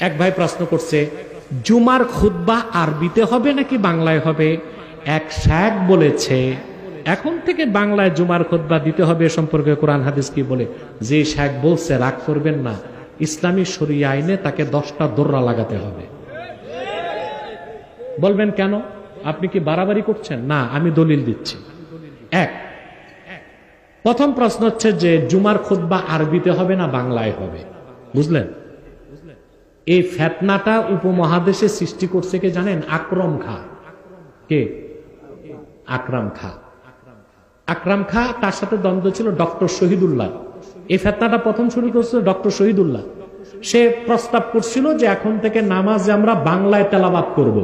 এক ভাই প্রশ্ন করছে, জুমার খুতবা আরবিতে হবে নাকি বাংলায় হবে? এক শায়েখ বলেছে এখন থেকে বাংলায় জুমার খুতবা দিতে হবে। সম্পর্কে কোরআন হাদিস কি বলে? যে শায়েখ বলছে রাগ করবেন না, ইসলামী শরিয়া আইনে তাকে 10টা দোররা লাগাতে হবে। বলবেন কেন? আপনি কি বাড়াবাড়ি করছেন? না, আমি দলিল দিচ্ছি। প্রথম প্রশ্ন হচ্ছে যে জুমার খুতবা আরবিতে হবে না বাংলায় হবে? বুঝলেন? এই ফেতনাটা উপমহাদেশে সৃষ্টি করছে কে জানেন? আকরম খা। কে? আকরাম খা। আকরাম খা, তার সাথে দ্বন্দ্ব ছিল ডক্টর শহীদুল্লাহ। এই ফেতনাটা প্রথম শুরু করছিল ডক্টর শহীদুল্লাহ। সে প্রস্তাব করছিল যে এখন থেকে নামাজ আমরা বাংলায় তেলাওয়াত করব।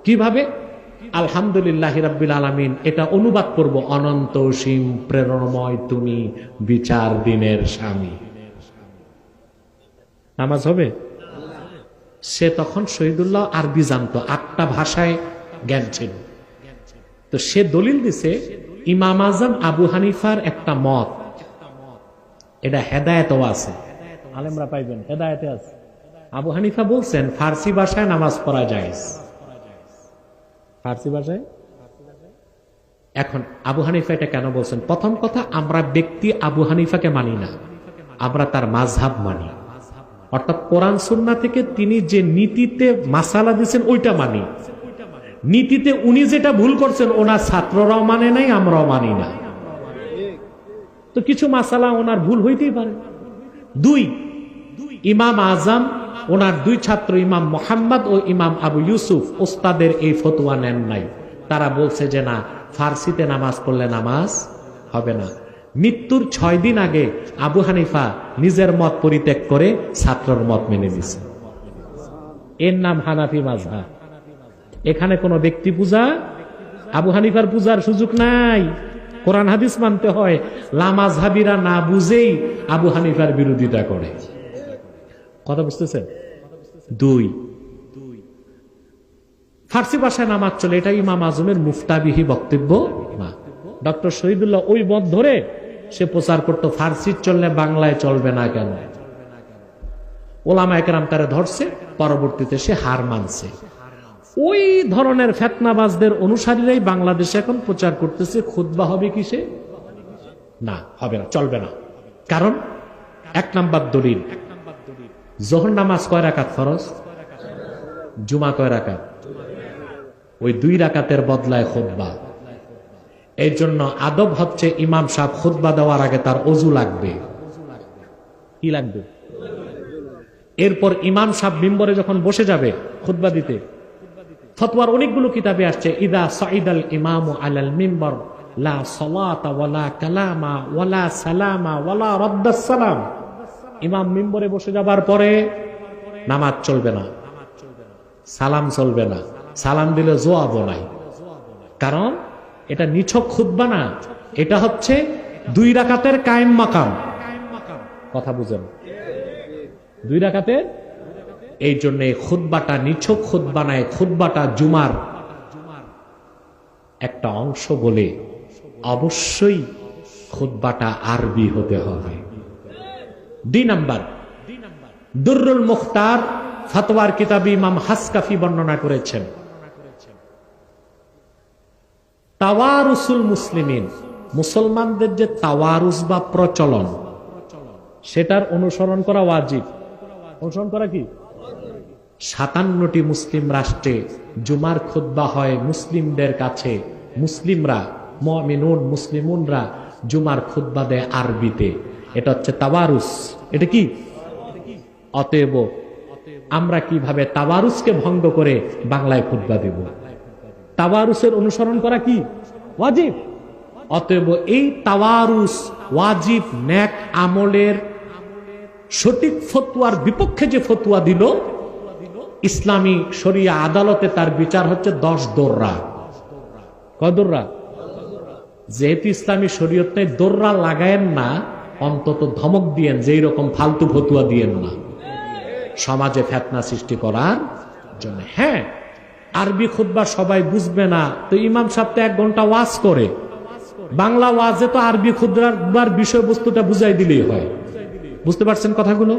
কিভাবে? আলহামদুলিল্লাহ রাব্বিল আলামিন, এটা অনুবাদ করব, অনন্ত সীম প্রেরণময় তুমি বিচার দিনের স্বামী। নামাজ হবে? সে তখন শহীদুল্লাহ আরবি জানতো, 8টা ভাষায় জ্ঞান ছিল। তো সে দলিল দিছে ইমাম আজম আবু হানিফার একটা মত, এটা হেদায়েতও আছে, আলেমরা পাইবেন, হেদায়েতে আছে। আবু হানিফা বলছেন ফার্সি ভাষায় নামাজ পড়া যায়। ফার্সি ভাষায়। এখন আবু হানিফা এটা কেন বলছেন? প্রথম কথা, আমরা ব্যক্তি আবু হানিফাকে মানি না, আমরা তার মাযহাব মানি। অর্থাৎ কোরআন সুন্নাহ থেকে তিনি যে নীতিতে মাসালা দিয়েছেন ওইটা মানি। নীতিতে উনি যেটা ভুল করছেন ওনার ছাত্ররাও মানে নাই, আমরাও মানি না। তো কিছু মাসালা ওনার ভুল হইতেই পারে। 2, ইমাম আজম ওনার 2 ছাত্র ইমাম মোহাম্মদ ও ইমাম আবু ইউসুফ ওস্তাদের এই ফতোয়া নেন নাই। তারা বলছে যে না, ফার্সিতে নামাজ পড়লে নামাজ হবে না। মৃত্যুর 6 দিন আগে আবু হানিফা নিজের মত পরিত্যাগ করে ছাত্রর মত মেনে নিয়েছে। এর নাম হানাফি মাযহাব। এখানে কোনো ব্যক্তি পূজা, আবু হানিফার পূজার সুযোগ নাই। কোরআন হাদিস মানতে হয়। লামাযহাবিরা না বুঝেই আবু হানিফার বিরোধিতা করে। কথা বুঝতেছেন? 2, ফার্সি ভাষায় নামাজ চলে, এটা ইমাম আজমের মুফতাবিহি বক্তব্য না। ডক্টর শহীদুল্লাহ ওই মত ধরে সে প্রচার করতো ফার্সি চললে বাংলায় চলবে না কেন। ওলামায়ে কেরাম তারে ধরছে, পরবর্তীতে সে হার মানছে। ওই ধরনের ফেতনাবাজদের অনুসারীরাই বাংলাদেশে এখন প্রচার করতেছে খুতবা হবে কিসে? না, হবে না, চলবে না। কারণ 1 নাম্বার দলিল, যোহর নামাজ কয় রাকাত ফরজ? জুমা কয় রাকাত? ওই 2 রাকাতের বদলায় খুতবা। এই জন্য আদব হচ্ছে ইমাম সাহেব খুতবা দেওয়ার আগে তার ওযু লাগবে। কি লাগবে? এরপর ইমাম সাহেব মিম্বরে যখন বসে যাবে খুতবা দিতে, ফতোয়ার অনেকগুলো কিতাবে আসছে, ইদা সাইদাল ইমামু আলাল মিম্বর লা সালাতা ওয়ালা কালামা ওয়ালা সালামা ওয়ালা রাদ্দাস সালাম। ইমাম মিম্বরে বসে যাবার পরে নামাজ চলবে না, সালাম চলবে না, সালাম দিলে জবাবও নাই। কারণ এটা নিছক খুতবা না, এটা হচ্ছে 2 রাকাতের কায়েম মাকাম। কথা বুঝেন? 2 রাকাতের। এই জন্য খুতবাটা নিছক খুতবা নাই, খুতবাটা জুমার একটা অংশ বলে অবশ্যই খুতবাটা আরবি হতে হবে। 2 নাম্বার, দুররুল মুখতার ফতোয়ার কিতাবে ইমাম হাসকাফি বর্ণনা করেছেন, তাওয়ারুসুল মুসলিমিন, মুসলমানদের যে তাওয়ারুস বা প্রচলন, সেটার অনুসরণ করা ওয়াজিব। অনুসরণ করা কি? 57টি মুসলিম রাষ্ট্রে জুমার খুতবা হয় মুসলিমদের কাছে। মুসলিমরা, মুমিনুন মুসলিমুনরা জুমার খুতবা দেয় আরবিতে। এটা হচ্ছে তাওয়ারুস। এটা কি? অতএব আমরা কিভাবে তাওয়ারুসকে ভঙ্গ করে বাংলায় খুতবা দেব? তাওয়ারুসের অনুসরণ করা কি? ওয়াজিব। অতএব এই তাওয়ারুস ওয়াজিব নেক আমলের সঠিক ফতোয়ার বিপক্ষে যে ফতোয়া দিল, ইসলামী শরিয়া আদালতে তার বিচার হচ্ছে 10 দোররা। কয় দোররা? যেহেতু ইসলামী শরীয়তে দোররা লাগায়েন না, অন্তত ধমক দিয়েন যে এইরকম ফালতু ফতোয়া দিয়েন না, সমাজে ফিতনা সৃষ্টি করার জন্য। হ্যাঁ, আরবি খুতবা সবাই বুঝবে না, তো ইমাম সাহেব তো 1 ঘন্টা ওয়াজ করে, বাংলা ওয়াজে তো আরবি খুতবার বিষয়বস্তুটা বুঝাই দিলেই হয়। বুঝতে পারছেন কথাগুলো?